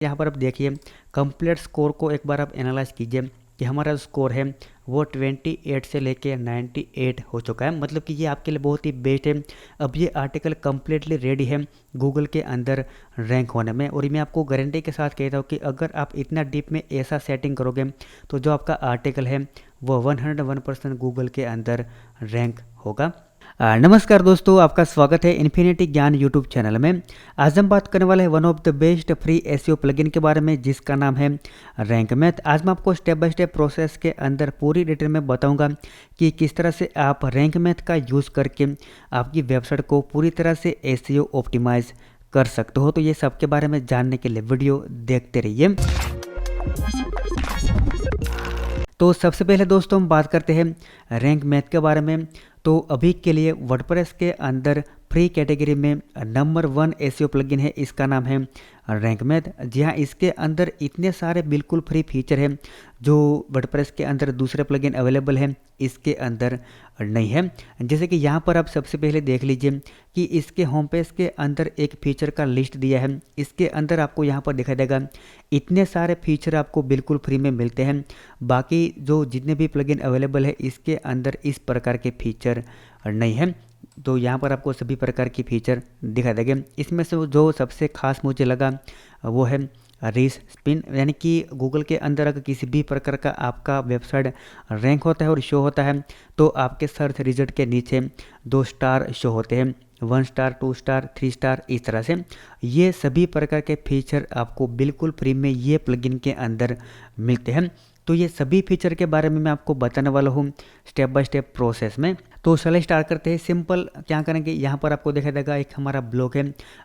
यहाँ पर आप देखिए कंप्लीट स्कोर को एक बार आप एनालाइज कीजिए कि हमारा स्कोर है वो 28 से लेके 98 हो चुका है। मतलब कि ये आपके लिए बहुत ही बेस्ट है। अब ये आर्टिकल कम्प्लीटली रेडी है गूगल के अंदर रैंक होने में, और मैं आपको गारंटी के साथ कहता हूँ कि अगर आप इतना डीप में ऐसा सेटिंग करोगे तो जो आपका आर्टिकल है वो 101% गूगल के अंदर रैंक होगा। नमस्कार दोस्तों, आपका स्वागत है इन्फिनिटी ज्ञान यूट्यूब चैनल में। आज हम बात करने वाले हैं one of the best free SEO plugin के बारे में जिसका नाम है रैंक मैथ। आज मैं आपको स्टेप बाय स्टेप प्रोसेस के अंदर पूरी डिटेल में बताऊंगा कि किस तरह से आप रैंक मैथ का यूज़ करके आपकी वेबसाइट को पूरी तरह से एसईओ ऑप्टिमाइज कर सकते हो। तो ये सब के बारे में जानने के लिए वीडियो देखते रहिए। तो सबसे पहले दोस्तों हम बात करते हैं रैंक मैथ के बारे में। तो अभी के लिए वर्डप्रेस के अंदर फ्री कैटेगरी में नंबर 1 एसईओ प्लगइन है, इसका नाम है रैंक मैथ। जी हाँ, इसके अंदर इतने सारे बिल्कुल फ्री फीचर हैं जो वर्डप्रेस के अंदर दूसरे प्लगइन अवेलेबल हैं इसके अंदर नहीं है। जैसे कि यहाँ पर आप सबसे पहले देख लीजिए कि इसके होम पेज के अंदर एक फीचर का लिस्ट दिया है। इसके अंदर आपको यहाँ पर दिखाई देगा इतने सारे फीचर आपको बिल्कुल फ्री में मिलते हैं। बाकी जो जितने भी प्लगइन अवेलेबल है इसके अंदर इस प्रकार के फीचर नहीं है। तो यहाँ पर आपको सभी प्रकार की फीचर दिखाई देंगे। इसमें से जो सबसे खास मुझे लगा वो है रीस स्पिन, यानी कि गूगल के अंदर अगर किसी भी प्रकार का आपका वेबसाइट रैंक होता है और शो होता है तो आपके सर्च रिजल्ट के नीचे 2 स्टार शो होते हैं, 1 स्टार, 2 स्टार, 3 स्टार, इस तरह से ये सभी प्रकार के फीचर आपको बिल्कुल फ्री में ये प्लगइन के अंदर मिलते हैं। तो ये सभी फीचर के बारे में मैं आपको बताने वाला हूँ स्टेप बाय स्टेप प्रोसेस में। तो चलिए स्टार्ट करते हैं। सिंपल क्या करेंगे, यहाँ पर आपको दिखाई देगा एक हमारा ब्लॉग है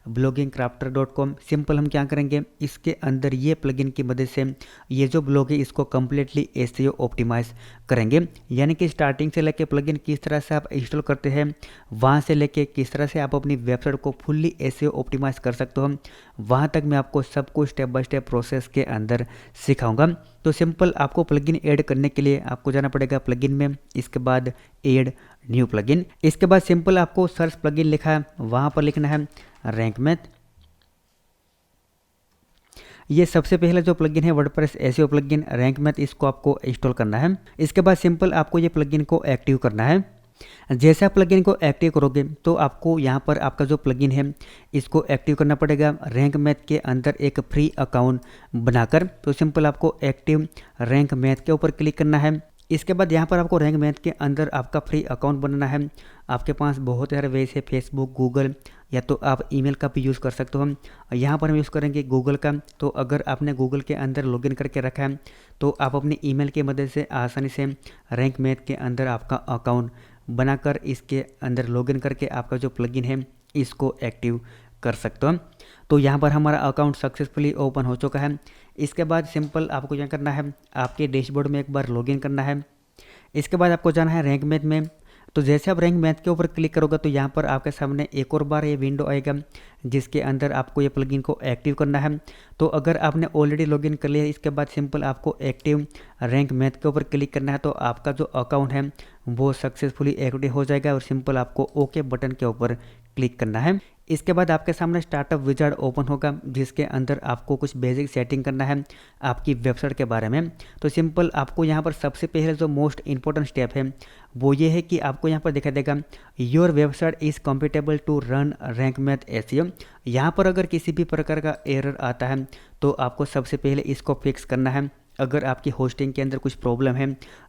bloggingcrafter.com। सिंपल हम क्या करेंगे, इसके अंदर ये प्लगइन की मदद से ये जो ब्लॉग है इसको कम्प्लीटली एसईओ ऑप्टिमाइज करेंगे। यानी कि स्टार्टिंग से लेके प्लगइन किस तरह से आप इंस्टॉल करते हैं, वहाँ से लेके किस तरह से आप अपनी वेबसाइट को फुल्ली एसईओ ऑप्टिमाइज कर सकते हो, वहाँ तक मैं आपको सब कुछ स्टेप बाय स्टेप प्रोसेस के अंदर सिखाऊंगा। तो सिंपल आपको प्लगइन ऐड करने के लिए आपको जाना पड़ेगा प्लगइन में, इसके बाद ऐड न्यू प्लगइन। इसके बाद सिंपल आपको सर्च प्लगइन लिखा है वहाँ पर लिखना है रैंक मैथ। ये सबसे पहले जो प्लगइन है WordPress SEO plugin rank math, इसको आपको इंस्टॉल करना है। इसके बाद सिंपल आपको ये प्लगइन को एक्टिव करना है। जैसे आप प्लगइन को एक्टिव करोगे तो आपको यहाँ पर आपका जो प्लगइन है इसको एक्टिव करना पड़ेगा रैंक मैथ के अंदर एक फ्री अकाउंट बनाकर। तो सिंपल आपको एक्टिव रैंक मैथ के ऊपर क्लिक करना है। इसके बाद यहाँ पर आपको रैंक मैथ के अंदर आपका फ्री अकाउंट बनाना है। आपके पास बहुत सारे वेज है, फेसबुक, गूगल, या तो आप ईमेल का भी यूज़ कर सकते हो। यहाँ पर हम यूज़ करेंगे गूगल का। तो अगर आपने गूगल के अंदर लॉगिन करके रखा है तो आप अपनी ईमेल की मदद से आसानी से रैंक मैथ के अंदर आपका अकाउंट बनाकर इसके अंदर लॉगिन करके आपका जो प्लगइन है इसको एक्टिव कर सकते हो। तो यहाँ पर हमारा अकाउंट सक्सेसफुली ओपन हो चुका है। इसके बाद सिंपल आपको क्या करना है, आपके डैशबोर्ड में एक बार लॉगिन करना है। इसके बाद आपको जाना है रैंक मैथ में। तो जैसे आप रैंक मैथ के ऊपर क्लिक करोगे तो यहाँ पर आपके सामने एक और बार ये विंडो आएगा जिसके अंदर आपको ये प्लगइन को एक्टिव करना है। तो अगर आपने ऑलरेडी लॉगिन कर लिया है, इसके बाद सिंपल आपको एक्टिव रैंक मैथ के ऊपर क्लिक करना है। तो आपका जो अकाउंट है वो सक्सेसफुली एक्टिव हो जाएगा और सिंपल आपको ओके बटन के ऊपर क्लिक करना है। इसके बाद आपके सामने स्टार्टअप विजार्ड ओपन होगा जिसके अंदर आपको कुछ बेसिक सेटिंग करना है आपकी वेबसाइट के बारे में। तो सिंपल आपको यहाँ पर सबसे पहले जो मोस्ट इंपॉर्टेंट स्टेप है वो ये है कि आपको यहाँ पर दिखाई देगा your website is compatible to run rank math SEO. यहाँ पर अगर किसी भी प्रकार का एरर आता है तो आपको सबसे पहले इसको फिक्स करना है। अगर आपकी होस्टिंग के अंदर कुछ प्रॉब्लम है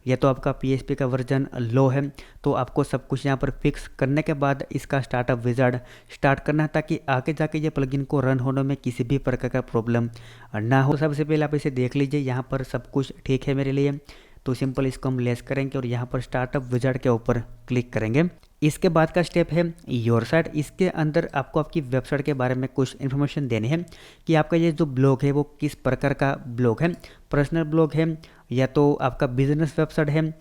या तो आपका पीएचपी का वर्जन लो है तो आपको सब कुछ यहाँ पर फिक्स करने के बाद इसका स्टार्टअप विजार्ड स्टार्ट करना है ताकि आगे जाके ये प्लगइन को रन होने में किसी भी प्रकार का प्रॉब्लम ना हो। सबसे पहले आप इसे देख लीजिए, यहाँ पर सब कुछ ठीक है मेरे लिए। तो सिंपल इसको हम लेस करेंगे और यहाँ पर स्टार्टअप विजार्ड के ऊपर क्लिक करेंगे। इसके बाद का स्टेप है योर साइट। इसके अंदर आपको आपकी वेबसाइट के बारे में कुछ इन्फॉर्मेशन देनी है कि आपका ये जो ब्लॉग है वो किस प्रकार का ब्लॉग है, पर्सनल ब्लॉग है या तो आपका बिजनेस वेबसाइट है,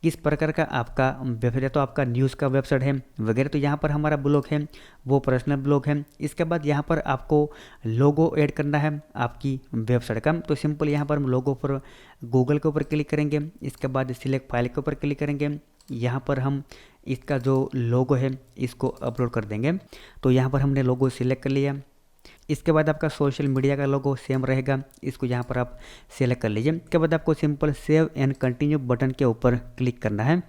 किस प्रकार का आपका वेबसाइट है, तो आपका न्यूज़ का वेबसाइट है वगैरह। तो यहाँ पर हमारा ब्लॉग है वो पर्सनल ब्लॉग है। इसके बाद यहाँ पर आपको लोगो ऐड करना है आपकी वेबसाइट का। तो सिंपल यहाँ पर हम लोगो पर गूगल के ऊपर क्लिक करेंगे। इसके बाद सिलेक्ट फाइल के ऊपर क्लिक करेंगे। यहाँ पर हम इसका जो लोगो है इसको अपलोड कर देंगे। तो यहाँ पर हमने लोगो सिलेक्ट कर लिया। इसके बाद आपका सोशल मीडिया का लोगो सेम रहेगा, इसको यहाँ पर आप सेलेक्ट कर लीजिए। इसके बाद आपको simple save and continue button के ऊपर क्लिक करना है।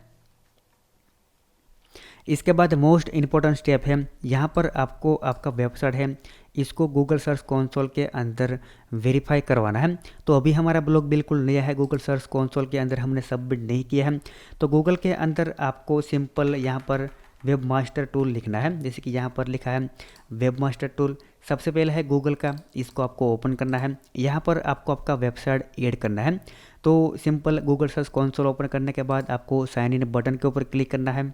इसके बाद मोस्ट इम्पॉर्टेंट स्टेप है, यहाँ पर आपको आपका वेबसाइट है इसको गूगल सर्च कंसोल के अंदर वेरीफाई करवाना है। तो अभी हमारा ब्लॉग बिल्कुल नया है, गूगल सर्च कंसोल के अंदर हमने सबमिट नहीं किया है। तो गूगल के अंदर आपको सिंपल यहाँ पर वेब मास्टर टूल लिखना है, जैसे कि यहाँ पर लिखा है वेब मास्टर टूल। सबसे पहले है गूगल का, इसको आपको ओपन करना है। यहाँ पर आपको आपका वेबसाइट ऐड करना है। तो simple Google search console open करने के बाद आपको साइन इन बटन के ऊपर क्लिक करना है।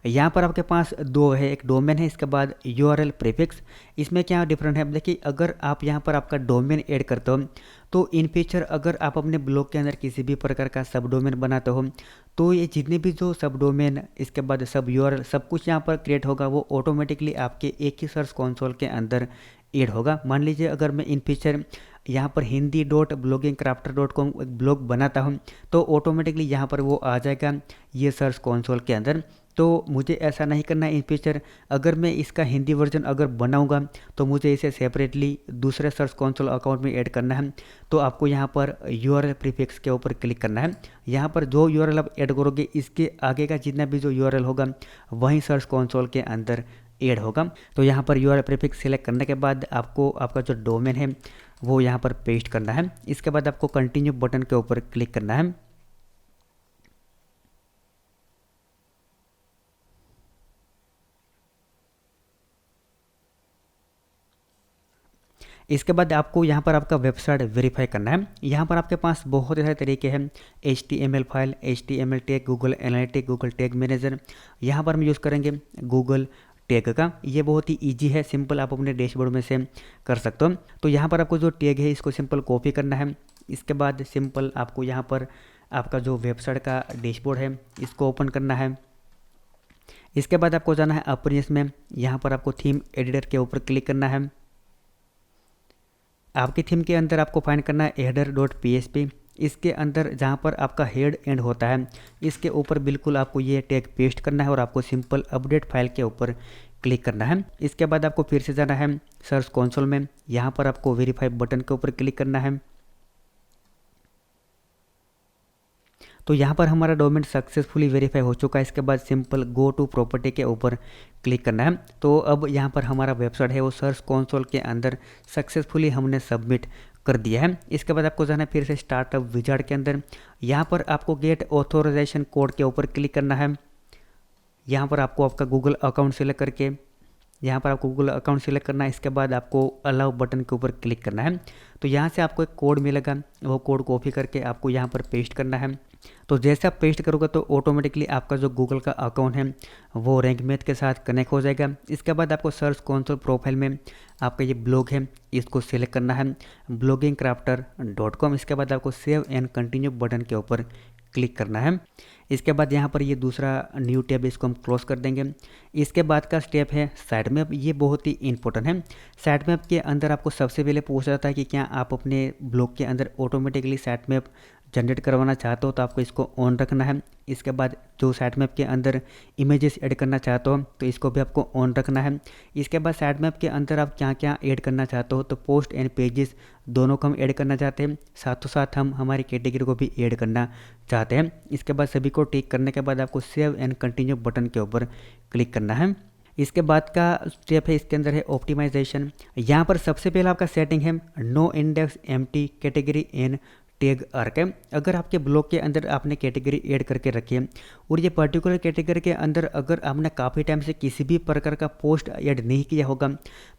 यहाँ पर आपके पास दो है, एक डोमेन है, इसके बाद यूआरएल प्रीफिक्स। इसमें क्या डिफरेंट है, देखिए अगर आप यहाँ पर आपका डोमेन ऐड करते हो तो इन फ्यूचर अगर आप अपने ब्लॉग के अंदर किसी भी प्रकार का सब डोमेन बनाते हो तो ये जितने भी जो सब डोमेन इसके बाद सब यूआरएल सब कुछ यहाँ पर क्रिएट होगा, वो ऑटोमेटिकली आपके एक ही सर्च कंसोल के अंदर ऐड होगा। मान लीजिए अगर मैं इन फ्यूचर यहाँ पर hindi.bloggingcrafter.com एक ब्लॉग बनाता हूँ तो ऑटोमेटिकली यहाँ पर वो आ जाएगा ये सर्च कंसोल के अंदर। तो मुझे ऐसा नहीं करना है इन फ्यूचर, अगर मैं इसका हिंदी वर्जन अगर बनाऊंगा तो मुझे इसे सेपरेटली दूसरे सर्च कंसोल अकाउंट में ऐड करना है। तो आपको यहाँ पर यूआरएल प्रीफिक्स के ऊपर क्लिक करना है। यहाँ पर जो यूआरएल आप ऐड करोगे इसके आगे का जितना भी जो यूआरएल होगा वहीं सर्च कंसोल के अंदर ऐड होगा। तो यहाँ पर यूआरएल प्रीफिक्स सिलेक्ट करने के बाद आपको आपका जो डोमेन है वो यहाँ पर पेस्ट करना है। इसके बाद आपको कंटिन्यू बटन के ऊपर क्लिक करना है। इसके बाद आपको यहाँ पर आपका वेबसाइट वेरीफाई करना है। यहाँ पर आपके पास बहुत सारे तरीके हैं, HTML file, HTML tag, Google analytic, Google tag manager. यहाँ पर हम यूज़ करेंगे गूगल टैग का। ये बहुत ही इजी है, सिंपल आप अपने डैशबोर्ड में से कर सकते हो। तो यहाँ पर आपको जो टैग है इसको सिंपल कॉपी करना है। इसके बाद सिंपल आपको यहाँ पर आपका जो वेबसाइट का डैशबोर्ड है इसको ओपन करना है। इसके बाद आपको जाना है अपनियस में, यहाँ पर आपको थीम एडिटर के ऊपर क्लिक करना है। आपकी थीम के अंदर आपको फाइंड करना है header.php। इसके अंदर जहाँ पर आपका हेड एंड होता है इसके ऊपर बिल्कुल आपको ये टैग पेस्ट करना है और आपको सिंपल अपडेट फाइल के ऊपर क्लिक करना है। इसके बाद आपको फिर से जाना है सर्च कंसोल में, यहाँ पर आपको वेरीफाई बटन के ऊपर क्लिक करना है। तो यहाँ पर हमारा डोमेन सक्सेसफुली वेरीफाई हो चुका है। इसके बाद सिंपल गो टू प्रॉपर्टी के ऊपर क्लिक करना है। तो अब यहाँ पर हमारा वेबसाइट है वो सर्च कंसोल के अंदर सक्सेसफुली हमने सबमिट कर दिया है। इसके बाद आपको जाना है फिर से स्टार्टअप विजार्ड के अंदर, यहाँ पर आपको गेट ऑथोराइजेशन कोड के ऊपर क्लिक करना है। यहाँ पर आपको आपका गूगल अकाउंट सेलेक्ट करके यहाँ पर आपको गूगल अकाउंट सेलेक्ट करना है। इसके बाद आपको अलाउ बटन के ऊपर क्लिक करना है। तो यहाँ से आपको एक कोड मिलेगा, वो कोड कॉपी करके आपको यहाँ पर पेस्ट करना है। तो जैसे आप पेस्ट करोगे तो ऑटोमेटिकली आपका जो गूगल का अकाउंट है वो रैंक मैथ के साथ कनेक्ट हो जाएगा। इसके बाद आपको सर्च कंसोल प्रोफाइल में आपका ये ब्लॉग है इसको सिलेक्ट करना है bloggingcrafter.com। इसके बाद आपको सेव एंड कंटिन्यू बटन के ऊपर क्लिक करना है। इसके बाद यहाँ पर ये दूसरा न्यू टैब इसको हम क्लोज कर देंगे। इसके बाद का स्टेप है साइट मैप। ये बहुत ही इंपॉर्टेंट है। साइट मैप के अंदर आपको सबसे पहले पूछा जाता है कि क्या आप अपने ब्लॉग के अंदर ऑटोमेटिकली साइट मैप जनरेट करवाना चाहते हो, तो आपको इसको ऑन रखना है। इसके बाद जो साइट मैप के अंदर इमेजेस ऐड करना चाहते हो तो इसको भी आपको ऑन रखना है। इसके बाद साइट मैप के अंदर आप क्या क्या ऐड करना चाहते हो, तो पोस्ट एंड पेजेस दोनों को हम ऐड करना चाहते हैं, साथों साथ हम हमारी कैटेगरी को भी ऐड करना चाहते हैं। इसके बाद सभी को टिक करने के बाद आपको सेव एंड कंटिन्यू बटन के ऊपर क्लिक करना है। इसके बाद का स्टेप है इसके अंदर है ऑप्टिमाइजेशन। यहाँ पर सबसे पहला आपका सेटिंग है no index empty category and tag archive. अगर आपके ब्लॉग के अंदर आपने कैटेगरी ऐड करके रखी है और ये पर्टिकुलर कैटेगरी के अंदर अगर आपने काफ़ी टाइम से किसी भी प्रकार का पोस्ट ऐड नहीं किया होगा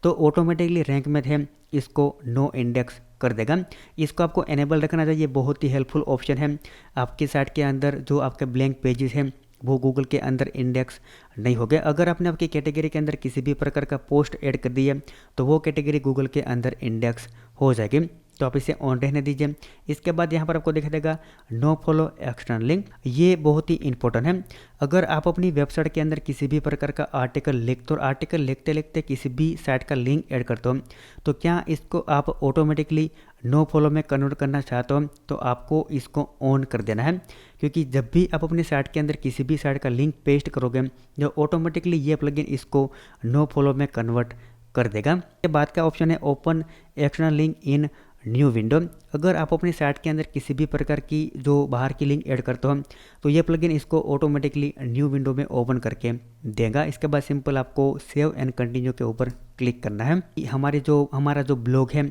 तो ऑटोमेटिकली रैंक मैथ है इसको नो इंडेक्स कर देगा। इसको आपको एनेबल रखना चाहिए, बहुत ही हेल्पफुल ऑप्शन है। आपकी साइट के अंदर जो आपके ब्लैंक पेजेस हैं वो गूगल के अंदर इंडेक्स नहीं हो गया। अगर आपने आपकी कैटेगरी के अंदर किसी भी प्रकार का पोस्ट ऐड कर दी है तो वो कैटेगरी गूगल के अंदर इंडेक्स हो जाएगी। तो आप इसे ऑन रहने दीजिए। इसके बाद यहाँ पर आपको दिखा देगा नो फॉलो एक्सटर्नल लिंक। ये बहुत ही इंपॉर्टेंट है। अगर आप अपनी वेबसाइट के अंदर किसी भी प्रकार का आर्टिकल लिखते हो, आर्टिकल लिखते लिखते किसी भी साइट का लिंक ऐड करते हो, तो क्या इसको आप ऑटोमेटिकली नो फॉलो में कन्वर्ट करना चाहते हो तो आपको इसको ऑन कर देना है। क्योंकि जब भी आप अपनी साइट के अंदर किसी भी साइट का लिंक पेस्ट करोगे तो ऑटोमेटिकली ये प्लगइन इसको नो फॉलो में कन्वर्ट कर देगा। इसके बाद का ऑप्शन है open external link in new window. अगर आप अपनी साइट के अंदर किसी भी प्रकार की जो बाहर की लिंक ऐड करते हो तो ये प्लगइन इसको ऑटोमेटिकली न्यू विंडो में ओपन करके देगा। इसके बाद सिंपल आपको सेव एंड कंटिन्यू के ऊपर क्लिक करना है। हमारा जो ब्लॉग है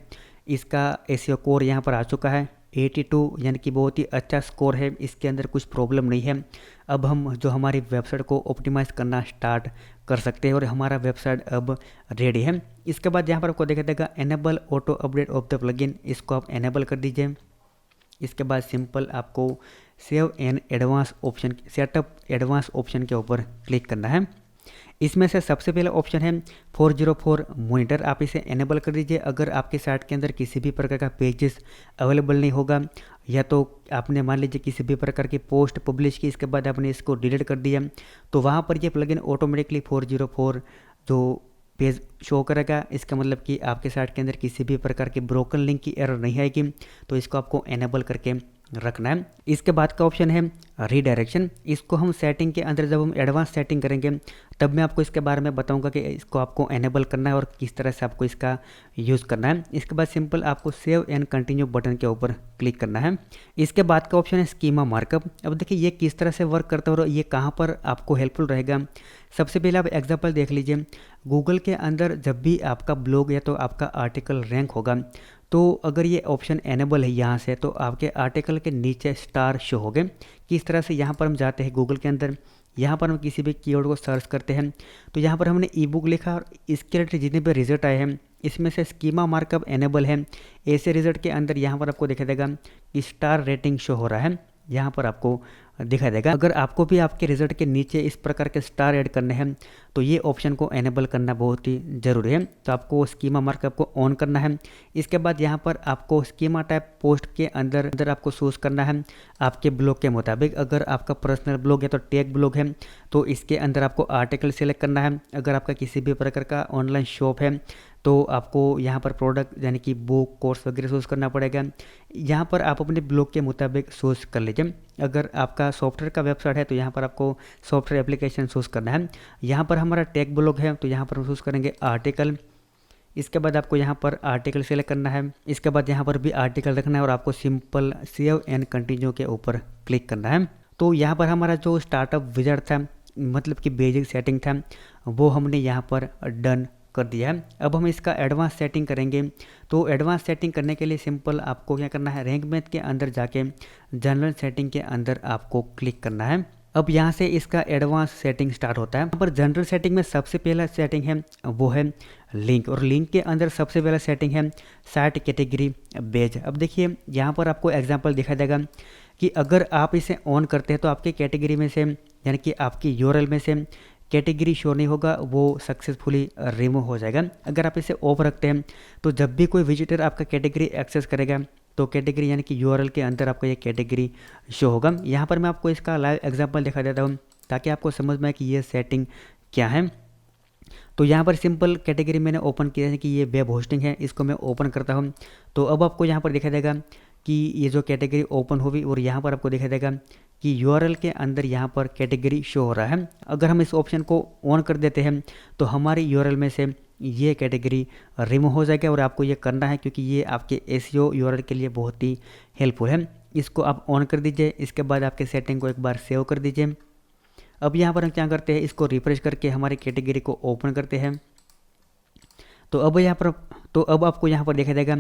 इसका एसईओ स्कोर यहाँ पर आ चुका है 82, यानी कि बहुत ही अच्छा स्कोर है, इसके अंदर कुछ प्रॉब्लम नहीं है। अब हम जो हमारी वेबसाइट को ऑप्टिमाइज़ करना स्टार्ट कर सकते हैं और हमारा वेबसाइट अब रेडी है। इसके बाद यहाँ पर आपको देखा देगा enable auto update of the plugin, इसको आप एनेबल कर दीजिए। इसके बाद सिंपल आपको save and advance option, setup advance option के ऊपर क्लिक करना है। इसमें से सबसे पहला ऑप्शन है 404 मॉनिटर, आप इसे एनेबल कर दीजिए। अगर आपके साइट के अंदर किसी भी प्रकार का पेजेस अवेलेबल नहीं होगा या तो आपने मान लीजिए किसी भी प्रकार की पोस्ट पब्लिश की, इसके बाद आपने इसको डिलीट कर दिया, तो वहाँ पर ये प्लगइन ऑटोमेटिकली 404 जो पेज शो करेगा। इसका मतलब कि आपके साइट के अंदर किसी भी प्रकार की ब्रोकन लिंक की एरर नहीं आएगी, तो इसको आपको एनेबल करके रखना है। इसके बाद का ऑप्शन है रीडायरेक्शन, इसको हम सेटिंग के अंदर जब हम एडवांस सेटिंग करेंगे तब मैं आपको इसके बारे में बताऊंगा कि इसको आपको एनेबल करना है और किस तरह से आपको इसका यूज़ करना है। इसके बाद सिंपल आपको सेव एंड कंटिन्यू बटन के ऊपर क्लिक करना है। इसके बाद का ऑप्शन है स्कीमा मार्कअप। अब देखिए ये किस तरह से वर्क करता है और ये कहाँ पर आपको हेल्पफुल रहेगा। सबसे पहले आप एग्जाम्पल देख लीजिए, गूगल के अंदर जब भी आपका ब्लॉग या तो आपका आर्टिकल रैंक होगा तो अगर ये ऑप्शन एनेबल है यहाँ से तो आपके आर्टिकल के नीचे स्टार शो हो गए। किस तरह से, यहाँ पर हम जाते हैं गूगल के अंदर, यहाँ पर हम किसी भी कीवर्ड को सर्च करते हैं तो यहाँ पर हमने ई बुक लिखा और इसके रिलेटेड जितने भी रिजल्ट आए हैं इसमें से स्कीमा मार्कअप एनेबल है। ऐसे रिजल्ट के अंदर यहाँ पर आपको दिखा देगा कि स्टार रेटिंग शो हो रहा है, यहाँ पर आपको दिखा देगा। अगर आपको भी आपके रिजल्ट के नीचे इस प्रकार के स्टार ऐड करने हैं तो ये ऑप्शन को एनेबल करना बहुत ही ज़रूरी है। तो आपको स्कीमा मार्कअप को ऑन करना है। इसके बाद यहाँ पर आपको स्कीमा टाइप पोस्ट के अंदर आपको चूज़ करना है आपके ब्लॉग के मुताबिक। अगर आपका पर्सनल ब्लॉग है तो टैग ब्लॉग है तो इसके अंदर आपको आर्टिकल सेलेक्ट करना है। अगर आपका किसी भी प्रकार का ऑनलाइन शॉप है तो आपको यहाँ पर प्रोडक्ट यानी कि बुक कोर्स वगैरह चूज़ करना पड़ेगा। यहाँ पर आप अपने ब्लॉग के मुताबिक चूज़ कर लीजिए। अगर आपका सॉफ्टवेयर का वेबसाइट है तो यहाँ पर आपको सॉफ्टवेयर एप्लीकेशन चूज़ करना है। यहाँ पर हमारा टैग ब्लॉग है तो यहाँ पर हम चूज़ करेंगे आर्टिकल। इसके बाद आपको यहाँ पर आर्टिकल सेलेक्ट करना है। इसके बाद यहाँ पर भी आर्टिकल रखना है और आपको सिंपल सेव एंड कंटिन्यू के ऊपर क्लिक करना है। तो यहाँ पर हमारा जो स्टार्टअप विजार्ड था, मतलब कि बेसिक सेटिंग था, वो हमने यहाँ पर डन कर दिया है। अब हम इसका एडवांस सेटिंग करेंगे। तो एडवांस सेटिंग करने के लिए सिंपल आपको क्या करना है, रैंक मैथ के अंदर जाके जनरल सेटिंग के अंदर आपको क्लिक करना है। अब यहाँ से इसका एडवांस सेटिंग स्टार्ट होता है। यहाँ पर जनरल सेटिंग में सबसे पहला सेटिंग है वो है लिंक, और लिंक के अंदर सबसे पहला सेटिंग है साइट कैटेगरी बेज। अब देखिए यहाँ पर आपको एग्जांपल दिखाई देगा कि अगर आप इसे ऑन करते हैं तो आपके कैटेगरी में से यानी कि आपकी यूआरएल में से कैटेगरी शो नहीं होगा, वो सक्सेसफुली रिमूव हो जाएगा। अगर आप इसे ऑफ रखते हैं तो जब भी कोई विजिटर आपका कैटेगरी एक्सेस करेगा तो कैटेगरी यानी कि यूआरएल के अंदर आपको ये कैटेगरी शो होगा। यहाँ पर मैं आपको इसका लाइव एग्जांपल दिखा देता हूँ ताकि आपको समझ में आए कि ये सेटिंग क्या है। तो यहाँ पर सिंपल कैटेगरी मैंने ओपन किया है कि ये वेब होस्टिंग है, इसको मैं ओपन करता हूँ। तो अब आपको यहाँ पर दिखा देगा कि ये जो कैटेगरी ओपन होगी और यहाँ पर आपको दिखा देगा कि यूआरएल के अंदर यहाँ पर कैटेगरी शो हो रहा है। अगर हम इस ऑप्शन को ऑन कर देते हैं तो हमारी यूआरएल में से ये कैटेगरी रिमूव हो जाएगा और आपको ये करना है क्योंकि ये आपके एसईओ यूआरएल के लिए बहुत ही हेल्पफुल है। इसको आप ऑन कर दीजिए। इसके बाद आपके सेटिंग को एक बार सेव कर दीजिए। अब यहाँ पर हम क्या करते हैं, इसको रिफ्रेश करके हमारी कैटेगरी को ओपन करते हैं। तो अब आपको यहाँ पर देखा जाएगा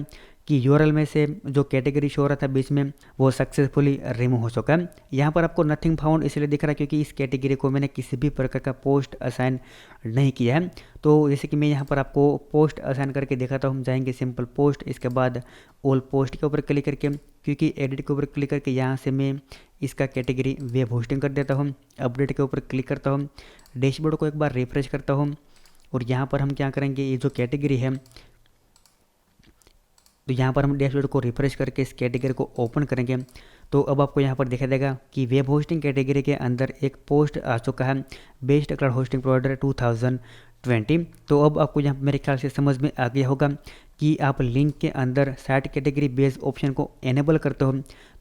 कि यूआरएल में से जो कैटेगरी शो हो रहा था बीच में वो सक्सेसफुली रिमूव हो चुका है। यहाँ पर आपको नथिंग फाउंड इसलिए दिख रहा है क्योंकि इस कैटेगरी को मैंने किसी भी प्रकार का पोस्ट असाइन नहीं किया है। तो जैसे कि मैं यहाँ पर आपको पोस्ट असाइन करके दिखाता हूँ। हम जाएंगे सिंपल पोस्ट, इसके बाद ऑल पोस्ट के ऊपर क्लिक करके, क्योंकि एडिट के ऊपर क्लिक करके यहाँ से मैं इसका कैटेगरी वेब होस्टिंग कर देता हूँ। अपडेट के ऊपर क्लिक करता हूँ, डैशबोर्ड को एक बार रिफ्रेश करता हूँ और यहाँ पर हम क्या करेंगे, ये जो कैटेगरी है तो यहाँ पर हम डैशबोर्ड को रिफ्रेश करके इस कैटेगरी को ओपन करेंगे। तो अब आपको यहाँ पर दिखाई देगा कि वेब होस्टिंग कैटेगरी के अंदर एक पोस्ट आ चुका है, बेस्ट क्लाउड होस्टिंग प्रोवाइडर 2020। तो अब आपको यहाँ मेरे ख्याल से समझ में आ गया होगा कि आप लिंक के अंदर साइट कैटेगरी बेस्ड ऑप्शन को एनेबल करते हो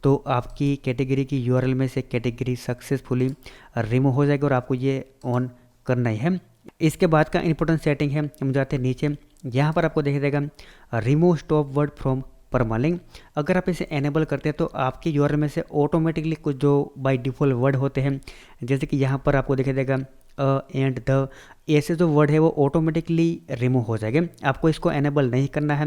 तो आपकी कैटेगरी की यूआरएल में से कैटेगरी सक्सेसफुली रिमूव हो जाएगी और आपको ये ऑन करना ही है। इसके बाद का इंपॉर्टेंट सेटिंग है, हम जाते हैं नीचे। यहाँ पर आपको दिखाई देगा remove stop word from permalink. अगर आप इसे एनेबल करते हैं तो आपकी यूआरएल में से ऑटोमेटिकली कुछ जो बाय डिफ़ॉल्ट वर्ड होते हैं, जैसे कि यहाँ पर आपको दिखाई देगा एंड द, ऐसे जो वर्ड है वो ऑटोमेटिकली रिमूव हो जाएंगे। आपको इसको एनेबल नहीं करना है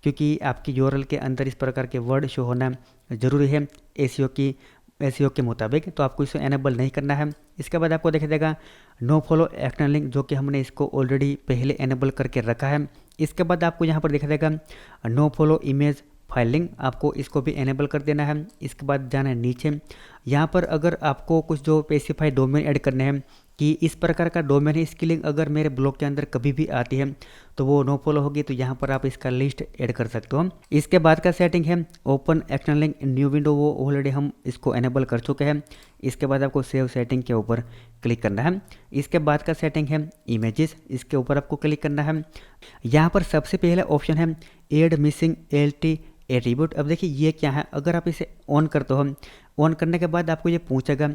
क्योंकि आपकी यूआरएल के अंदर इस प्रकार के वर्ड शो होना ज़रूरी है एसईओ के मुताबिक, तो आपको इसे एनेबल नहीं करना है। इसके बाद आपको दिखाई देगा नो फॉलो एक्सटर्नल लिंक, जो कि हमने इसको ऑलरेडी पहले एनेबल करके रखा है। इसके बाद आपको यहाँ पर दिखाई देगा no follow image file link, आपको इसको भी एनेबल कर देना है। इसके बाद जाना है नीचे, यहाँ पर अगर आपको कुछ जो स्पेसिफाई डोमेन ऐड करने हैं कि इस प्रकार का डोमेन है, इसकी लिंक अगर मेरे ब्लॉग के अंदर कभी भी आती है तो वो नो फॉलो होगी, तो यहाँ पर आप इसका लिस्ट ऐड कर सकते हो। इसके बाद का सेटिंग है open external link in new window, वो ऑलरेडी हम इसको एनेबल कर चुके हैं। इसके बाद आपको सेव सेटिंग के ऊपर क्लिक करना है। इसके बाद का सेटिंग है इमेजेस, इसके ऊपर आपको क्लिक करना है। यहाँ पर सबसे पहला ऑप्शन है एड मिसिंग एलटी एट्रीब्यूट। अब देखिए ये क्या है, अगर आप इसे ऑन करते हो, ऑन करने के बाद आपको ये पूछेगा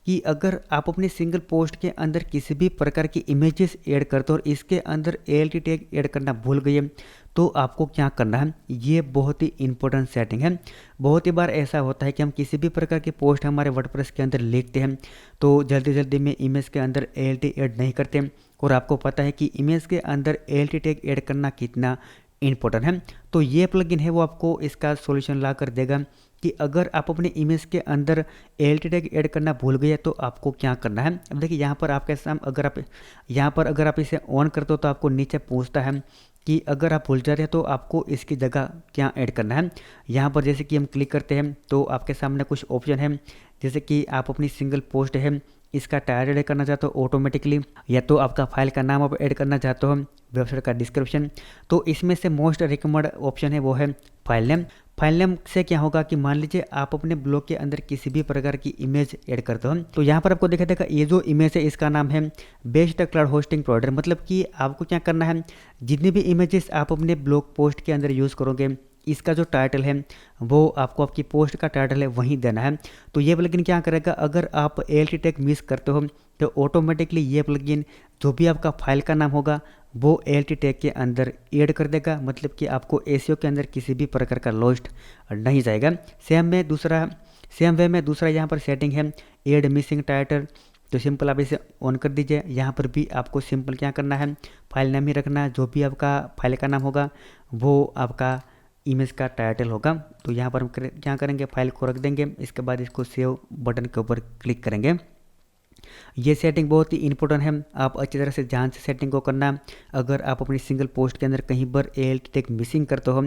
कि अगर आप अपने सिंगल पोस्ट के अंदर किसी भी प्रकार की इमेजेस ऐड करते हो और इसके अंदर एएलटी टैग ऐड करना भूल गए तो आपको क्या करना है। ये बहुत ही इंपॉर्टेंट सेटिंग है। बहुत ही बार ऐसा होता है कि हम किसी भी प्रकार की पोस्ट हमारे वर्डप्रेस के अंदर लिखते हैं तो जल्दी जल्दी में इमेज के अंदर एएलटी ऐड नहीं करते, और आपको पता है कि इमेज के अंदर एएलटी टैग ऐड करना कितना इंपॉर्टेंट है। तो ये प्लगइन है वो आपको इसका सॉल्यूशन ला कर देगा कि अगर आप अपने इमेज के अंदर एएलटी टैग ऐड करना भूल गए तो आपको क्या करना है। अब देखिए यहाँ पर आपके सामने अगर आप इसे ऑन करते हो तो आपको नीचे पूछता है कि अगर आप भूल जाते हैं तो आपको इसकी जगह क्या ऐड करना है। यहाँ पर जैसे कि हम क्लिक करते हैं तो आपके सामने कुछ ऑप्शन है, जैसे कि आप अपनी सिंगल पोस्ट है इसका टाइटल ऐड करना चाहते हो ऑटोमेटिकली, या तो आपका फाइल का नाम आप ऐड करना चाहते हो, वेबसाइट का डिस्क्रिप्शन। तो इसमें से मोस्ट रिकमेंड ऑप्शन है वो है फाइल नेम। फाइल नेम से क्या होगा कि मान लीजिए आप अपने ब्लॉग के अंदर किसी भी प्रकार की इमेज ऐड करते हो तो यहाँ पर आपको देखा देगा ये जो इमेज है इसका नाम है बेस्ट क्लाउड होस्टिंग प्रोवाइडर। मतलब कि आपको क्या करना है, जितनी भी इमेजेस आप अपने ब्लॉग पोस्ट के अंदर यूज़ करोगे इसका जो टाइटल है वो आपको आपकी पोस्ट का टाइटल है वहीं देना है। तो ये प्लगइन क्या करेगा, अगर आप एएलटी टैग मिस करते हो तो ऑटोमेटिकली ये प्लगइन जो भी आपका फाइल का नाम होगा वो एएलटी टैग के अंदर ऐड कर देगा, मतलब कि आपको एसईओ के अंदर किसी भी प्रकार का लॉस्ट नहीं जाएगा। सेम वे में दूसरा यहाँ पर सेटिंग है ऐड मिसिंग टाइटल। तो सिंपल आप इसे ऑन कर दीजिए। यहाँ पर भी आपको सिंपल क्या करना है, फाइल नाम ही रखना है, जो भी आपका फाइल का नाम होगा वो आपका इमेज का टाइटल होगा। तो यहाँ पर हम क्या करेंगे, फाइल को रख देंगे। इसके बाद इसको सेव बटन के ऊपर क्लिक करेंगे। ये सेटिंग बहुत ही इंपॉर्टेंट है, आप अच्छी तरह से ध्यान से सेटिंग को करना। अगर आप अपनी सिंगल पोस्ट के अंदर कहीं पर एएलटी टैग मिसिंग करते हो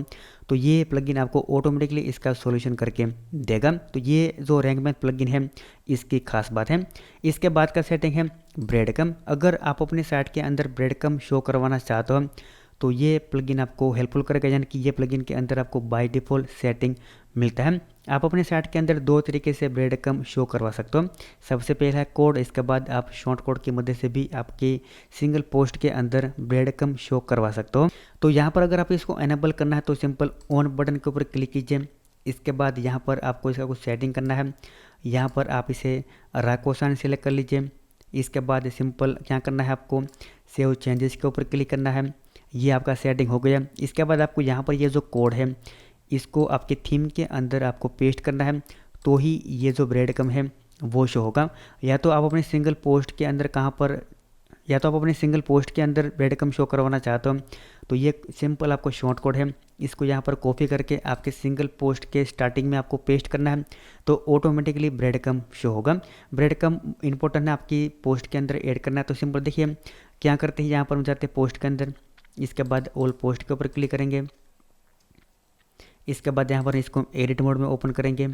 तो ये प्लगइन आपको ऑटोमेटिकली इसका सॉल्यूशन करके देगा। तो ये जो रैंक मैथ प्लगइन है इसकी खास बात है। इसके बाद का सेटिंग है ब्रेडकम। अगर आप अपने साइट के अंदर ब्रेडकम शो करवाना चाहते हो तो ये प्लगइन आपको हेल्पफुल करेगा, यानी कि ये प्लगइन के अंदर आपको बाय डिफ़ॉल्ट सेटिंग मिलता है। आप अपने साइट के अंदर दो तरीके से ब्रेडकम शो करवा सकते हो। सबसे पहला है कोड, इसके बाद आप शॉर्ट कोड की मदद से भी आपकी सिंगल पोस्ट के अंदर ब्रेडकम शो करवा सकते हो। तो यहाँ पर अगर आप इसको एनेबल करना है तो सिंपल ऑन बटन के ऊपर क्लिक कीजिए। इसके बाद यहाँ पर आपको इसका कुछ सेटिंग करना है। यहाँ पर आप इसे राकोसान सेलेक्ट कर लीजिए। इसके बाद सिंपल क्या करना है, आपको सेव चेंजेस के ऊपर क्लिक करना है। ये आपका सेटिंग हो गया। इसके बाद आपको यहाँ पर ये जो कोड है इसको आपके थीम के अंदर आपको पेस्ट करना है, तो ही ये जो ब्रेडकम है वो शो होगा। या तो आप अपने सिंगल पोस्ट के अंदर ब्रेडकम शो करवाना चाहते हो तो ये सिंपल आपको शॉर्ट कोड है, इसको यहाँ पर कॉपी करके आपके सिंगल पोस्ट के स्टार्टिंग में आपको पेस्ट करना है तो ऑटोमेटिकली ब्रेडकम शो होगा। ब्रेडकम इंपॉर्टेंट है आपकी पोस्ट के अंदर ऐड करना है। तो सिंपल देखिए क्या करते हैं, यहाँ पर हम जाते हैं पोस्ट के अंदर। इसके बाद ऑल पोस्ट के ऊपर क्लिक करेंगे। इसके बाद यहाँ पर इसको एडिट मोड में ओपन करेंगे।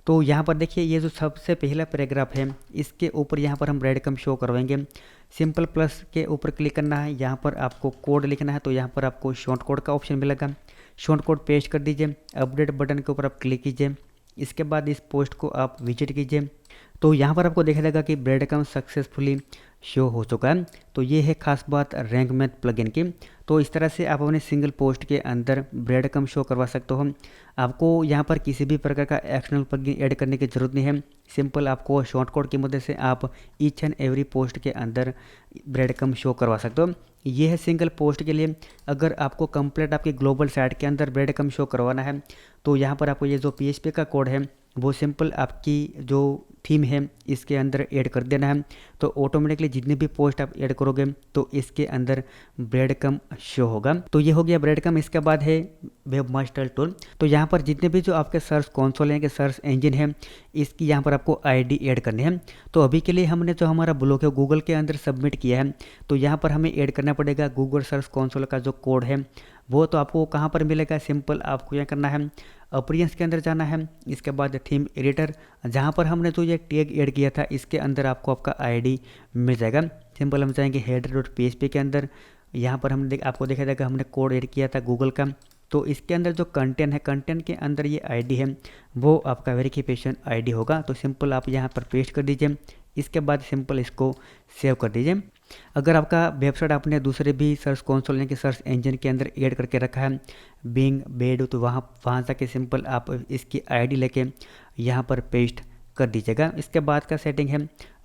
तो यहाँ पर देखिए ये जो सबसे पहला पैराग्राफ है इसके ऊपर यहाँ पर हम ब्रेडकम शो करवाएंगे। सिंपल प्लस के ऊपर क्लिक करना है, यहाँ पर आपको कोड लिखना है तो यहाँ पर आपको शॉर्ट कोड का ऑप्शन मिलेगा, शॉर्ट कोड पेस्ट कर दीजिए। अपडेट बटन के ऊपर आप क्लिक कीजिए। इसके बाद इस पोस्ट को आप विजिट कीजिए तो यहाँ पर आपको देखा जाएगा कि ब्रेडकम सक्सेसफुली शो हो चुका है। तो ये है खास बात रैंक मैथ प्लगइन की। तो तो इस तरह से आप अपने सिंगल पोस्ट के अंदर ब्रेड कम शो करवा सकते हो। आपको यहाँ पर किसी भी प्रकार का एक्सटर्नल प्लगइन ऐड करने की ज़रूरत नहीं है। सिंपल आपको शॉर्टकट की मदद से आप ईच एंड एवरी पोस्ट के अंदर ब्रेड कम शो करवा सकते हो। ये है सिंगल पोस्ट के लिए। अगर आपको कंप्लीट आपकी ग्लोबल साइट के अंदर ब्रेड कम शो करवाना है तो यहाँ पर आपको ये जो PHP का कोड है वो सिंपल आपकी जो थीम है इसके अंदर ऐड कर देना है। तो ऑटोमेटिकली जितने भी पोस्ट आप ऐड करोगे तो इसके अंदर ब्रेड कम शो होगा। तो ये हो गया ब्रेड कम। इसके बाद है वेब मास्टर टूल। तो यहाँ पर जितने भी जो आपके सर्च कंसोल है, सर्च इंजन है, इसकी यहाँ पर आपको ID ऐड करनी है। तो अभी के लिए हमने जो हमारा ब्लॉग है गूगल के अंदर सबमिट किया है, तो यहाँ पर हमें ऐड करना पड़ेगा गूगल सर्च कंसोल का जो कोड है वो। तो आपको कहाँ पर मिलेगा? सिंपल आपको यह करना है, अपरियंस के अंदर जाना है। इसके बाद थीम एडिटर, जहाँ पर हमने जो ये टैग ऐड किया था इसके अंदर आपको आपका ID मिल जाएगा। सिंपल हम जाएंगे header.php के अंदर। यहाँ पर हमने आपको देखा जाएगा हमने कोड ऐड किया था गूगल का। तो इसके अंदर जो कंटेंट है, कंटेंट के अंदर ये ID है वो आपका वेरिफिकेशन ID होगा। तो सिंपल आप यहाँ पर पेस्ट कर दीजिए। इसके बाद सिंपल इसको सेव कर दीजिए। अगर आपका वेबसाइट आपने दूसरे भी सर्च कंसोल यानी कि सर्च इंजन के अंदर ऐड करके रखा है बिंग, बेड, तो वहाँ जाके सिंपल आप इसकी ID लेके यहाँ पर पेस्ट कर दीजिएगा। इसके बाद का सेटिंग है